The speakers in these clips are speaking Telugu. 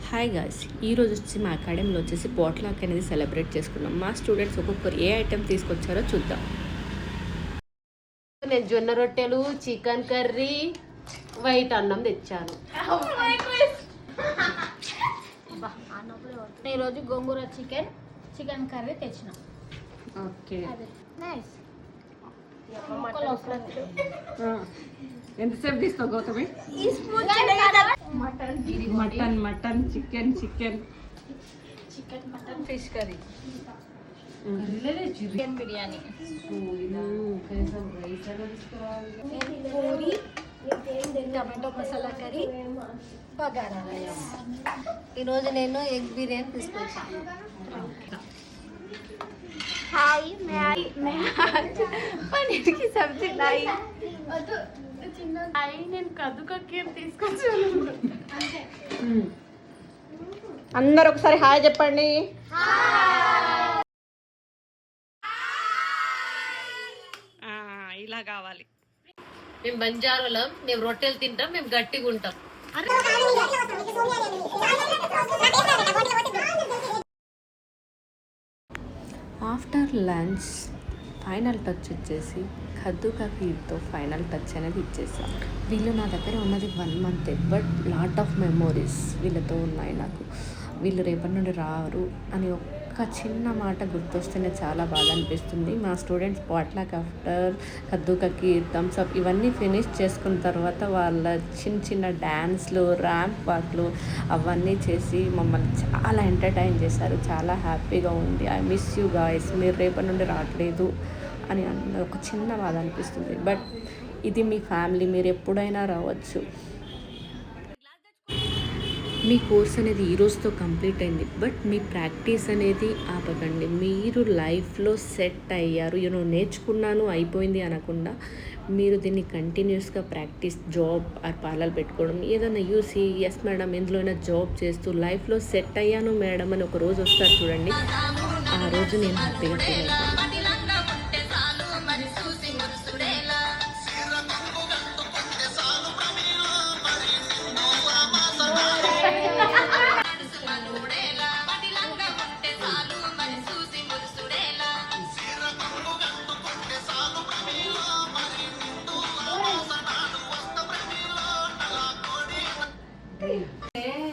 హాయ్ గాయ్స్, ఈరోజు వచ్చి మా అకాడమీలో వచ్చేసి పాట్లాక్ అనేది సెలబ్రేట్ చేసుకున్నాం. మా స్టూడెంట్స్ ఒక్కొక్కరు ఏ ఐటెం తీసుకొచ్చారో చూద్దాం. నేను జొన్న రొట్టెలు, చికెన్ కర్రీ, వైట్ అన్నం తెచ్చాను. ఈరోజు గోంగూర చికెన్ కర్రీ తెచ్చిన. ఓకే, ఎంతసేపు తీస్తావు Gautami? Mutton mutton chicken chicken mutton fish curry, chicken biryani, puri, tomato masala curry, bagara rice. ఈరోజు నేను ఎగ్ బిర్యానీ తీసుకొచ్చాను. హాయ్, పన్నీర్ కి సబ్జీ लाई. నేను కదుకకి తీసుకొచ్చాను. అందరు ఒకసారి హాయ్ చెప్పండి. ఇలా కావాలి. మేము బంజారులం, మేము రొట్టెలు తింటాం, మేము గట్టిగా ఉంటాం. ఆఫ్టర్ లంచ్ ఫైనల్ టచ్ వచ్చేసి కద్దు కా ఖీర్తో ఫైనల్ టచ్ అనేది ఇచ్చేసాం. వీళ్ళు నా దగ్గర ఉన్నది 1 month, but lot of memories వీళ్ళతో ఉన్నాయి నాకు. వీళ్ళు రేపటి నుండి రారు అని ఒక్క చిన్న మాట గుర్తొస్తేనే చాలా బాధ అనిపిస్తుంది. మా స్టూడెంట్స్ పాట్లాక్ ఆఫ్టర్ కద్దు కా ఖీర్, థమ్స్ అప్ ఇవన్నీ ఫినిష్ చేసుకున్న తర్వాత వాళ్ళ చిన్న చిన్న డ్యాన్స్లు, ర్యాంప్ వాక్లు అవన్నీ చేసి మమ్మల్ని చాలా ఎంటర్టైన్ చేశారు. చాలా హ్యాపీగా ఉంది. I miss you guys. మీరు రేపటి నుండి రావట్లేదు అని ఒక చిన్న బాధ అనిపిస్తుంది. బట్ ఇది మీ ఫ్యామిలీ, మీరు ఎప్పుడైనా రావచ్చు. మీ కోర్స్ అనేది ఈ రోజుతో కంప్లీట్ అయింది, బట్ మీ ప్రాక్టీస్ అనేది ఆపకండి. మీరు లైఫ్లో సెట్ అయ్యారు, నేర్చుకున్నాను అయిపోయింది అనకుండా మీరు దీన్ని కంటిన్యూస్గా ప్రాక్టీస్, జాబ్ ఆర్ పార్లర్ పెట్టుకోవడం, ఏదైనా యూసి ఎస్ మేడం ఎందులో అయినా జాబ్ చేస్తూ లైఫ్లో సెట్ అయ్యాను మేడం అని ఒక రోజు వస్తారు చూడండి, ఆ రోజు నేను హ్యాపీగా ఫీల్ అవుతాను.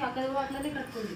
అక్కడ అట్లనే కట్టుకుంది.